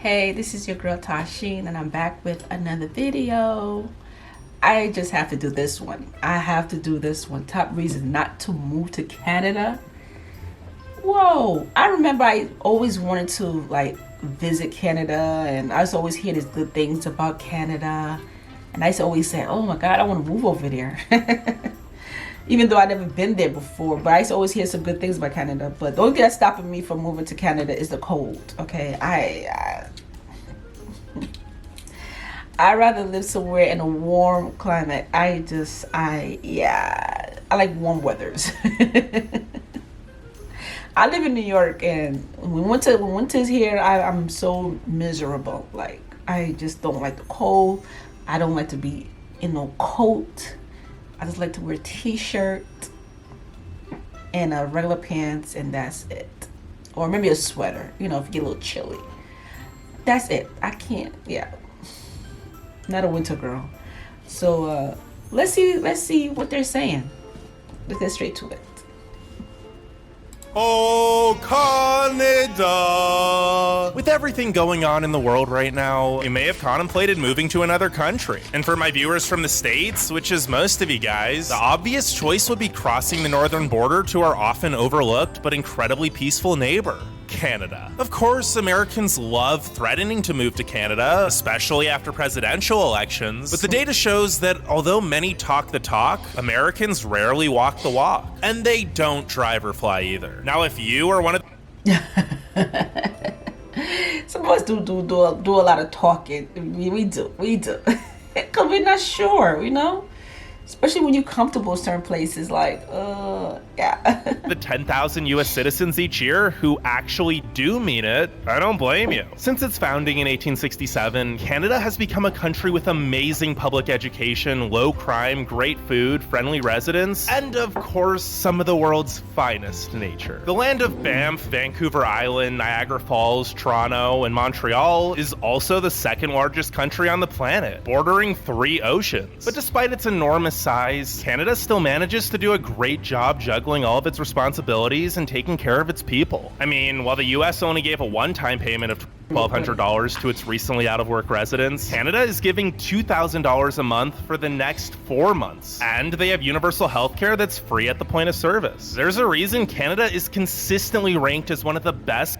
Hey, this is your girl Tysheen, and I'm back with another video. I just have to do this one. I have to do this one. Top reason not to move to Canada. Whoa, I remember I always wanted to visit Canada, and I used to always hear these good things about Canada. And I used to always say, oh my God, I want to move over there. Even though I've never been there before, but I used to always hear some good things about Canada. But the only thing that's stopping me from moving to Canada is the cold. Okay, I rather live somewhere in a warm climate. I like warm weathers. I live in New York, and when winter's here, I'm so miserable. Like, I just don't like the cold. I don't like to be in no coat. I just like to wear a t-shirt and regular pants, and that's it. Or maybe a sweater, if you get a little chilly. That's it. I can't, not a winter girl. So let's see what they're saying. Let's get straight to it. Oh, Canada! With everything going on in the world right now, you may have contemplated moving to another country. And for my viewers from the States, which is most of you guys, the obvious choice would be crossing the northern border to our often overlooked but incredibly peaceful neighbor, Canada. Of course, Americans love threatening to move to Canada, especially after presidential elections, but the data shows that although many talk the talk, Americans rarely walk the walk. And they don't drive or fly either. Now, if you are one of some of us do a lot of talking. We do. Because we're not sure, Especially when you're comfortable in certain places, the 10,000 US citizens each year who actually do mean it, I don't blame you. Since its founding in 1867, Canada has become a country with amazing public education, low crime, great food, friendly residents, and of course, some of the world's finest nature. The land of Banff, Vancouver Island, Niagara Falls, Toronto, and Montreal is also the second largest country on the planet, bordering 3 oceans. But despite its enormous size, Canada still manages to do a great job juggling all of its responsibilities and taking care of its people. I mean, while the US only gave a one-time payment of $1,200 to its recently out-of-work residents, Canada is giving $2,000 a month for the next 4 months. And they have universal healthcare that's free at the point of service. There's a reason Canada is consistently ranked as one of the best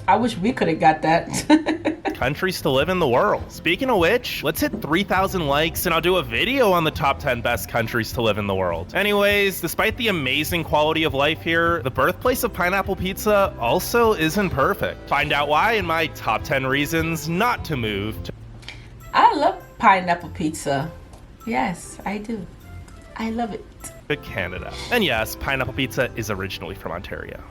I wish we could have got that. countries to live in the world. Speaking of which, let's hit 3,000 likes and I'll do a video on the top 10 best countries to live in the world. Anyways, despite the amazing quality of life here, the birthplace of pineapple pizza also isn't perfect. Find out why in my top 10 reasons not to move to I love pineapple pizza. Yes, I do. I love it. Canada. And yes, pineapple pizza is originally from Ontario.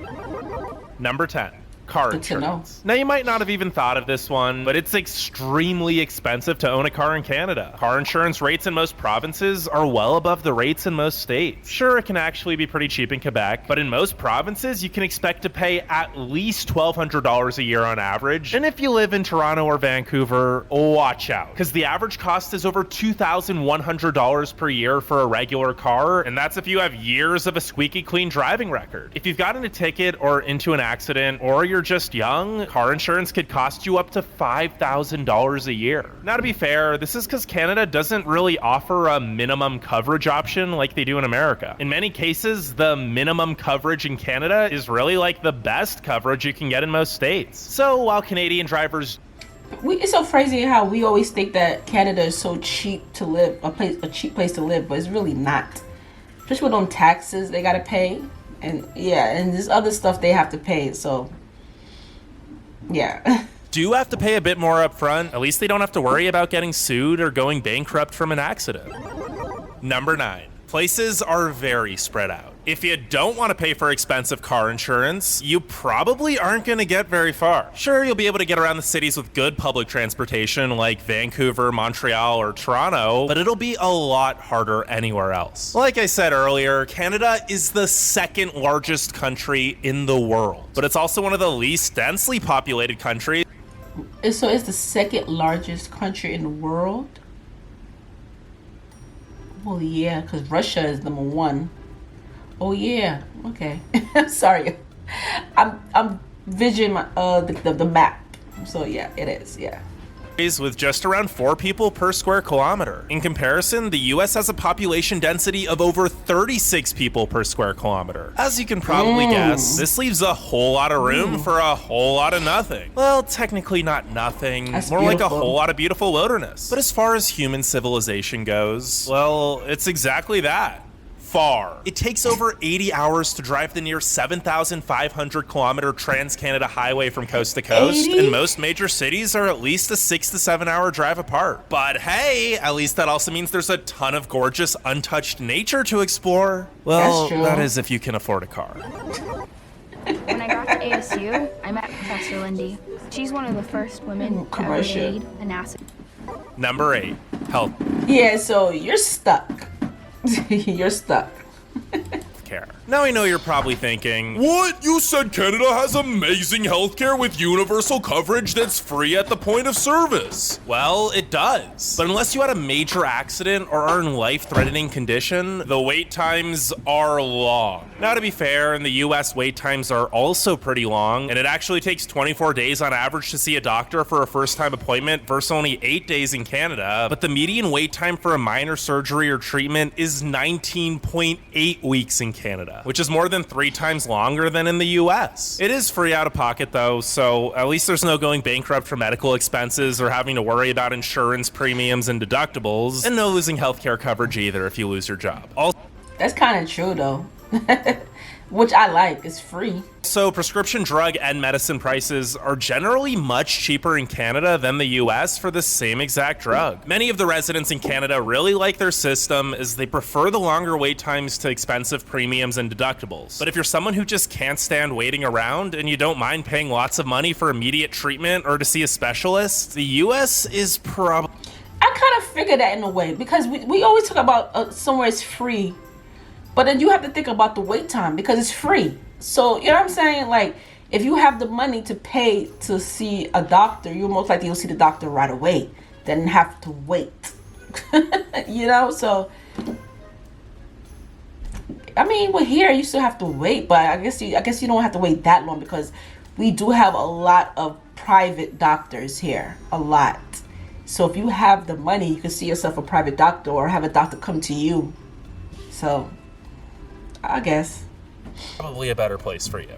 Number 10. Car insurance. Now, you might not have even thought of this one, but it's extremely expensive to own a car in Canada. Car insurance rates in most provinces are well above the rates in most states. Sure, it can actually be pretty cheap in Quebec, but in most provinces, you can expect to pay at least $1,200 a year on average. And if you live in Toronto or Vancouver, watch out, because the average cost is over $2,100 per year for a regular car, and that's if you have years of a squeaky clean driving record. If you've gotten a ticket or into an accident, or you're just young, car insurance could cost you up to $5,000 a year. Now, to be fair, this is because Canada doesn't really offer a minimum coverage option like they do in America. In many cases, the minimum coverage in Canada is really like the best coverage you can get in most states. So while Canadian drivers It's so crazy how we always think that Canada is so cheap to live, a cheap place to live, but it's really not. Especially with them taxes they gotta pay, and there's other stuff they have to pay. So do have to pay a bit more up front. At least they don't have to worry about getting sued or going bankrupt from an accident. Number 9. Places are very spread out. If you don't want to pay for expensive car insurance, you probably aren't going to get very far. Sure, you'll be able to get around the cities with good public transportation like Vancouver, Montreal, or Toronto, but it'll be a lot harder anywhere else. Like I said earlier, Canada is the second largest country in the world, but it's also one of the least densely populated countries. So it's the second largest country in the world? Well, yeah, because Russia is number 1. Oh yeah, okay. Sorry, I'm visioning the map. So yeah, it is. Yeah. With just around 4 people per square kilometer. In comparison, the US has a population density of over 36 people per square kilometer. As you can probably guess, this leaves a whole lot of room for a whole lot of nothing. Well, technically not nothing, That's more beautiful. like a whole lot of beautiful wilderness. But as far as human civilization goes, well, it's exactly that. Far. It takes over 80 hours to drive the near 7,500 kilometer Trans-Canada highway from coast to coast, 80? and most major cities are at least a 6 to 7 hour drive apart. But hey, at least that also means there's a ton of gorgeous, untouched nature to explore. Well, That's true. that is if you can afford a car. When I got to ASU, I met Professor Lindy. She's one of the first women to ever Commercial. lead a NASA. Number 8, health Yeah. So you're stuck. You're stuck. care. Now I know you're probably thinking, what? You said Canada has amazing healthcare with universal coverage that's free at the point of service. Well, it does. But unless you had a major accident or are in life-threatening condition, the wait times are long. Now to be fair, in the US, wait times are also pretty long, and it actually takes 24 days on average to see a doctor for a first-time appointment versus only 8 days in Canada. But the median wait time for a minor surgery or treatment is 19.8 weeks in Canada, which is more than 3 times longer than in the US. It is free out of pocket though, so at least there's no going bankrupt for medical expenses or having to worry about insurance premiums and deductibles, and no losing healthcare coverage either if you lose your job. Also, That's kind of true though. Which I like. It's free. so prescription drug and medicine prices are generally much cheaper in Canada than the US for the same exact drug. Many of the residents in Canada really like their system as they prefer the longer wait times to expensive premiums and deductibles. But if you're someone who just can't stand waiting around and you don't mind paying lots of money for immediate treatment or to see a specialist, the US is probably... I kind of figured that in a way because we always talk about somewhere it's free, but then you have to think about the wait time because it's free. So you know what I'm saying? Like if you have the money to pay to see a doctor, you're most likely you'll see the doctor right away than have to wait. You know, so I mean, well here you still have to wait, but I guess you don't have to wait that long because we do have a lot of private doctors here, a lot. So if you have the money, you can see yourself a private doctor or have a doctor come to you. So I guess probably a better place for you.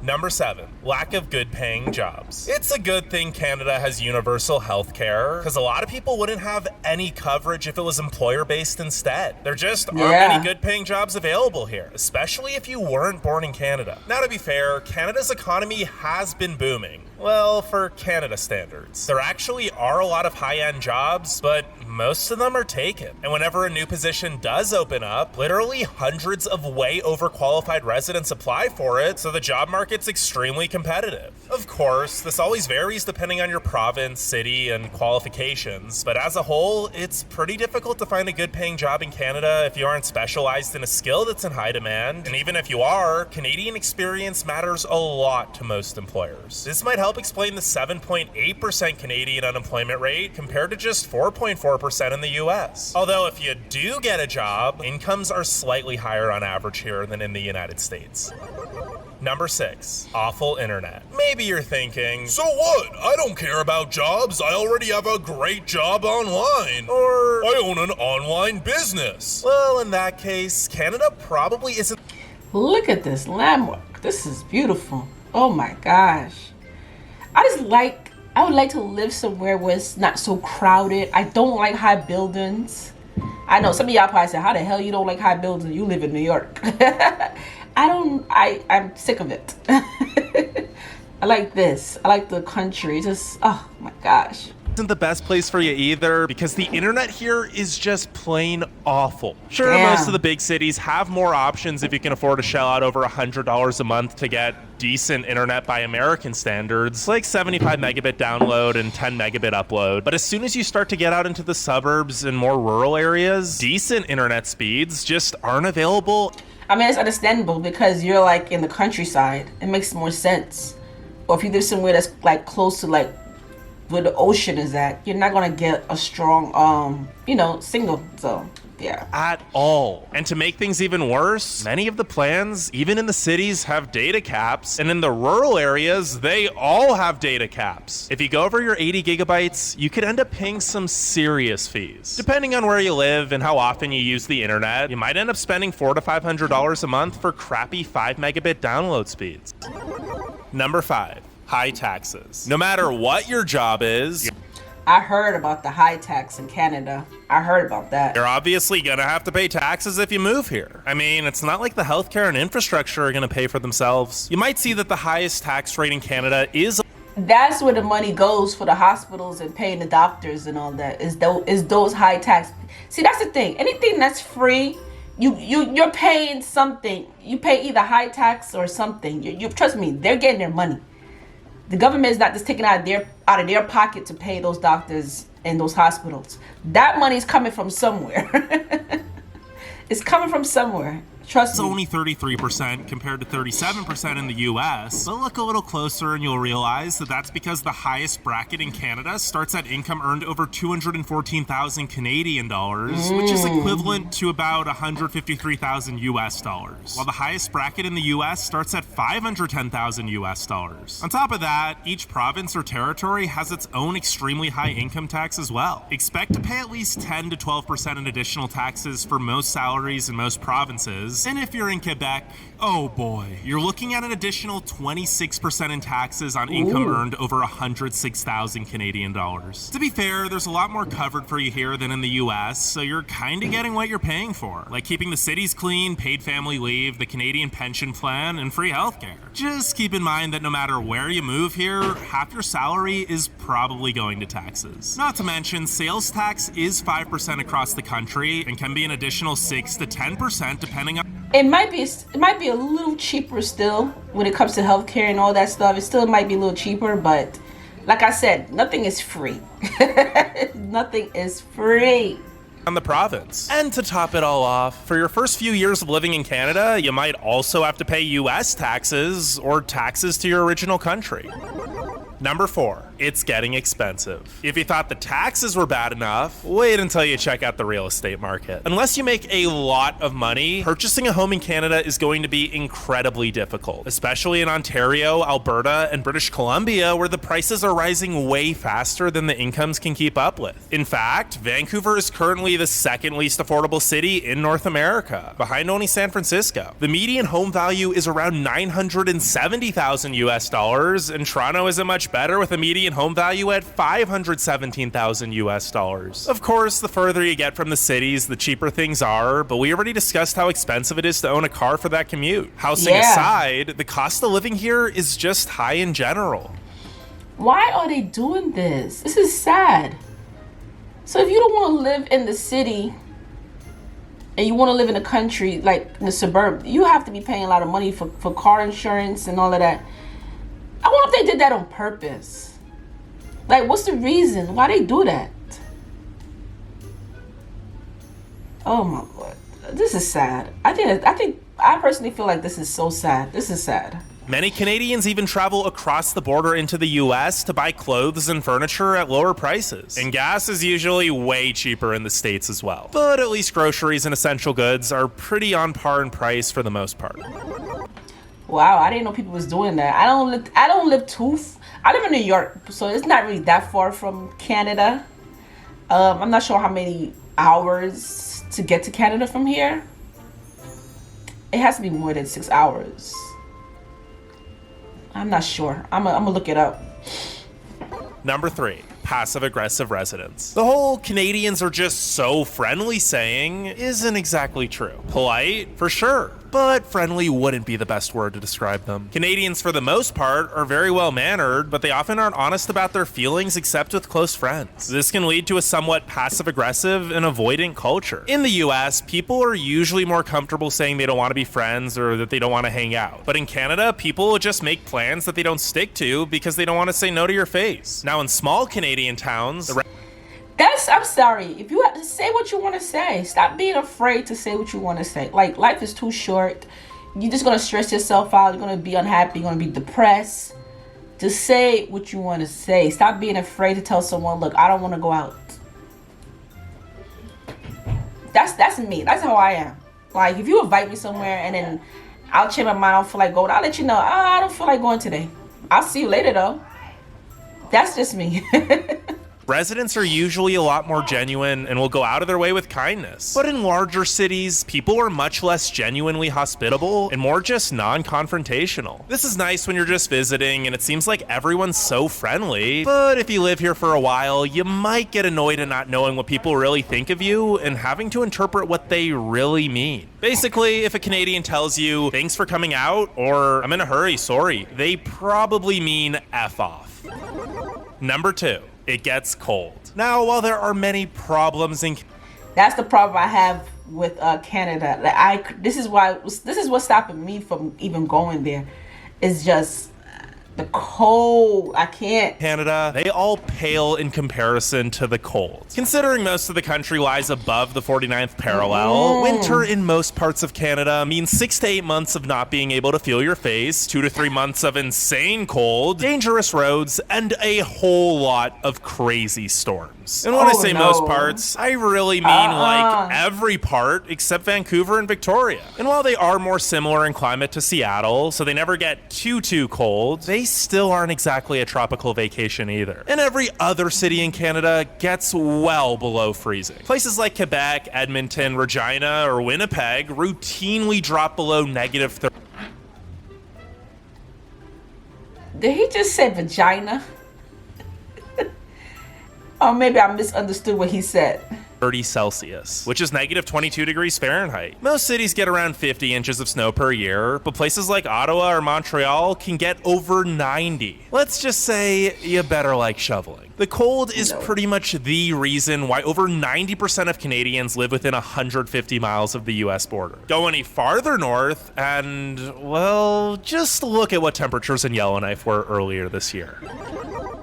Number 7, lack of good paying jobs. It's a good thing Canada has universal health care because a lot of people wouldn't have any coverage if it was employer based instead. There just aren't any good paying jobs available here, especially if you weren't born in Canada. Now to be fair, Canada's economy has been booming. Well, for Canada standards. There actually are a lot of high-end jobs, but most of them are taken. And whenever a new position does open up, literally hundreds of way overqualified residents apply for it, so the job market's extremely competitive. Of course, this always varies depending on your province, city, and qualifications, but as a whole, it's pretty difficult to find a good-paying job in Canada if you aren't specialized in a skill that's in high demand. And even if you are, Canadian experience matters a lot to most employers. This might help explain the 7.8% Canadian unemployment rate compared to just 4.4% in the US. Although if you do get a job, incomes are slightly higher on average here than in the United States. Number 6, awful internet. Maybe you're thinking, so what? I don't care about jobs. I already have a great job online. Or I own an online business. Well, in that case, Canada probably isn't. look at this landmark. This is beautiful. Oh my gosh. I would like to live somewhere where it's not so crowded. I don't like high buildings. I know some of y'all probably say, how the hell you don't like high buildings? You live in New York. I'm sick of it. I like this. I like the country. Just, oh my gosh. Isn't the best place for you either because the internet here is just plain awful. Sure, Damn. most of the big cities have more options if you can afford to shell out over $100 a month to get decent internet by American standards, like 75 megabit download and 10 megabit upload. But as soon as you start to get out into the suburbs and more rural areas, decent internet speeds just aren't available. I mean, it's understandable because you're like in the countryside. It makes more sense. Or if you live somewhere that's like close to like where the ocean is at, you're not gonna get a strong, signal. So Yeah. At all. And to make things even worse, many of the plans, even in the cities, have data caps, and in the rural areas, they all have data caps. If you go over your 80 gigabytes, you could end up paying some serious fees. Depending on where you live and how often you use the internet, you might end up spending $400 to $500 a month for crappy 5 megabit download speeds. Number 5, high taxes. No matter what your job is, I heard about the high tax in Canada. I heard about that. you're obviously gonna have to pay taxes if you move here. I mean, it's not like the healthcare and infrastructure are gonna pay for themselves. You might see that the highest tax rate in Canada is... That's where the money goes for the hospitals and paying the doctors and all that. Is those high tax? See, that's the thing. Anything that's free, you're paying something. You pay either high tax or something. You trust me, they're getting their money. The government is not just taking out of their pocket to pay those doctors and those hospitals. That money is coming from somewhere. It's coming from somewhere. Trust me. It's only 33% compared to 37% in the US. But look a little closer and you'll realize that that's because the highest bracket in Canada starts at income earned over 214,000 Canadian dollars, which is equivalent to about 153,000 US dollars. While the highest bracket in the US starts at 510,000 US dollars. On top of that, each province or territory has its own extremely high income tax as well. Expect to pay at least 10 to 12% in additional taxes for most salaries in most provinces. And if you're in Quebec, oh boy, you're looking at an additional 26% in taxes on income earned over 106,000 Canadian dollars. To be fair, there's a lot more covered for you here than in the US, so you're kind of getting what you're paying for, like keeping the cities clean, paid family leave, the Canadian pension plan, and free healthcare. Just keep in mind that no matter where you move here, half your salary is probably going to taxes. Not to mention, sales tax is 5% across the country and can be an additional 6 to 10% depending on... It might be a little cheaper still when it comes to healthcare and all that stuff. It still might be a little cheaper, but like I said, nothing is free. Nothing is free. On the province. And to top it all off, for your first few years of living in Canada, you might also have to pay US taxes or taxes to your original country. Number 4, it's getting expensive. If you thought the taxes were bad enough, wait until you check out the real estate market. Unless you make a lot of money, purchasing a home in Canada is going to be incredibly difficult, especially in Ontario, Alberta, and British Columbia, where the prices are rising way faster than the incomes can keep up with. In fact, Vancouver is currently the second least affordable city in North America, behind only San Francisco. The median home value is around 970,000 US dollars, and Toronto isn't much better with a median home value at 517,000 US dollars. Of course, the further you get from the cities, the cheaper things are, but we already discussed how expensive it is to own a car for that commute. Housing aside, the cost of living here is just high in general. Why are they doing this? This is sad. So if you don't want to live in the city and you want to live in the country, like in the suburb, you have to be paying a lot of money for car insurance and all of that. I wonder if they did that on purpose. Like, what's the reason? Why they do that? Oh my Lord. This is sad. I personally feel like this is so sad. This is sad. Many Canadians even travel across the border into the US to buy clothes and furniture at lower prices. And gas is usually way cheaper in the States as well. But at least groceries and essential goods are pretty on par in price for the most part. Wow, I didn't know people was doing that. I live in New York, so it's not really that far from Canada. I'm not sure how many hours to get to Canada from here. It has to be more than 6 hours. I'm not sure. I'm gonna look it up. Number 3, passive-aggressive residents. The whole Canadians are just so friendly saying isn't exactly true. Polite, for sure, but friendly wouldn't be the best word to describe them. Canadians, for the most part, are very well-mannered, but they often aren't honest about their feelings except with close friends. This can lead to a somewhat passive-aggressive and avoidant culture. In the US, people are usually more comfortable saying they don't want to be friends or that they don't want to hang out. But in Canada, people will just make plans that they don't stick to because they don't want to say no to your face. Now, in small Canadian towns, I'm sorry. If you have to say what you want to say, stop being afraid to say what you want to say. Like, life is too short. You're just going to stress yourself out. You're going to be unhappy. You're going to be depressed. Just say what you want to say. Stop being afraid to tell someone, look, I don't want to go out. that's me. That's how I am. Like, if you invite me somewhere and then I'll change my mind, I don't feel like going, I'll let you know, I don't feel like going today. I'll see you later though. That's just me. Residents are usually a lot more genuine and will go out of their way with kindness. But in larger cities, people are much less genuinely hospitable and more just non-confrontational. This is nice when you're just visiting and it seems like everyone's so friendly, but if you live here for a while, you might get annoyed at not knowing what people really think of you and having to interpret what they really mean. Basically, if a Canadian tells you, "Thanks for coming out," or "I'm in a hurry, sorry," they probably mean F off. Number 2. It gets cold. Now, while there are many problems in... That's the problem I have with Canada. Like, this is what's stopping me from even going there. It's just the cold. I can't. Canada, they all pale in comparison to the cold. Considering most of the country lies above the 49th parallel, winter in most parts of Canada means 6 to 8 months of not being able to feel your face, 2 to 3 months of insane cold, dangerous roads, and a whole lot of crazy storms. And when I say most parts, I really mean like every part except Vancouver and Victoria. And while they are more similar in climate to Seattle, so they never get too cold, they still aren't exactly a tropical vacation either. And every other city in Canada gets well below freezing. Places like Quebec, Edmonton, Regina, or Winnipeg routinely drop below negative 30. Did he just say vagina? Or maybe I misunderstood what he said. 30 Celsius, which is negative 22 degrees Fahrenheit. Most cities get around 50 inches of snow per year, but places like Ottawa or Montreal can get over 90. Let's just say you better like shoveling. The cold is pretty much the reason why over 90% of Canadians live within 150 miles of the US border. Go any farther north and, well, just look at what temperatures in Yellowknife were earlier this year.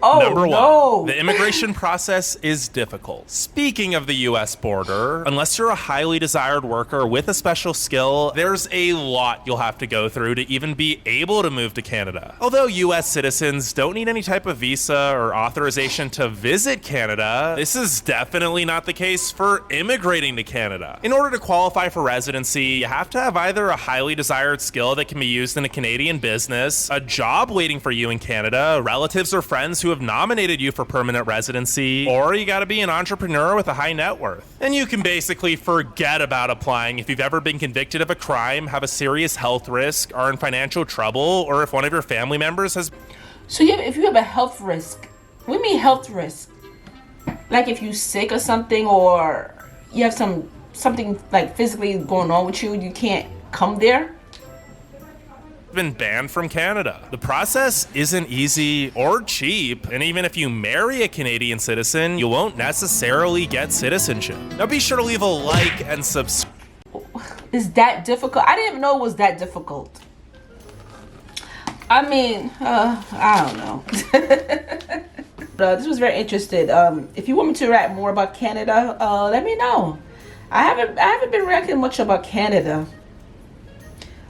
Number 1, the immigration process is difficult. Speaking of the US border, unless you're a highly desired worker with a special skill, there's a lot you'll have to go through to even be able to move to Canada. Although US citizens don't need any type of visa or authorization to visit Canada, this is definitely not the case for immigrating to Canada. In order to qualify for residency, you have to have either a highly desired skill that can be used in a Canadian business, a job waiting for you in Canada, relatives or friends who have nominated you for permanent residency, or you gotta be an entrepreneur with a high net worth. And you can basically forget about applying if you've ever been convicted of a crime, have a serious health risk, are in financial trouble, or if one of your family members has... So if you have a health risk, what do you mean health risk? Like if you're sick or something, or you have something like physically going on with you, you can't come there? Been banned from Canada. The process isn't easy or cheap, and even if you marry a Canadian citizen, you won't necessarily get citizenship. Now be sure to leave a like and subscribe. Is that difficult? I didn't even know it was that difficult. I mean, I don't know. This was very interesting. If you want me to write more about Canada, let me know. I haven't been writing much about Canada.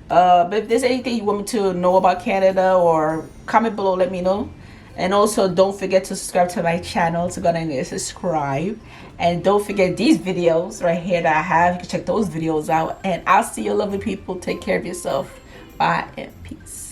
But if there's anything you want me to know about Canada, or comment below, let me know. And also don't forget to subscribe to my channel. So go down there, subscribe, and don't forget these videos right here that I have. You can check those videos out, and I'll see you lovely people. Take care of yourself. Bye and peace.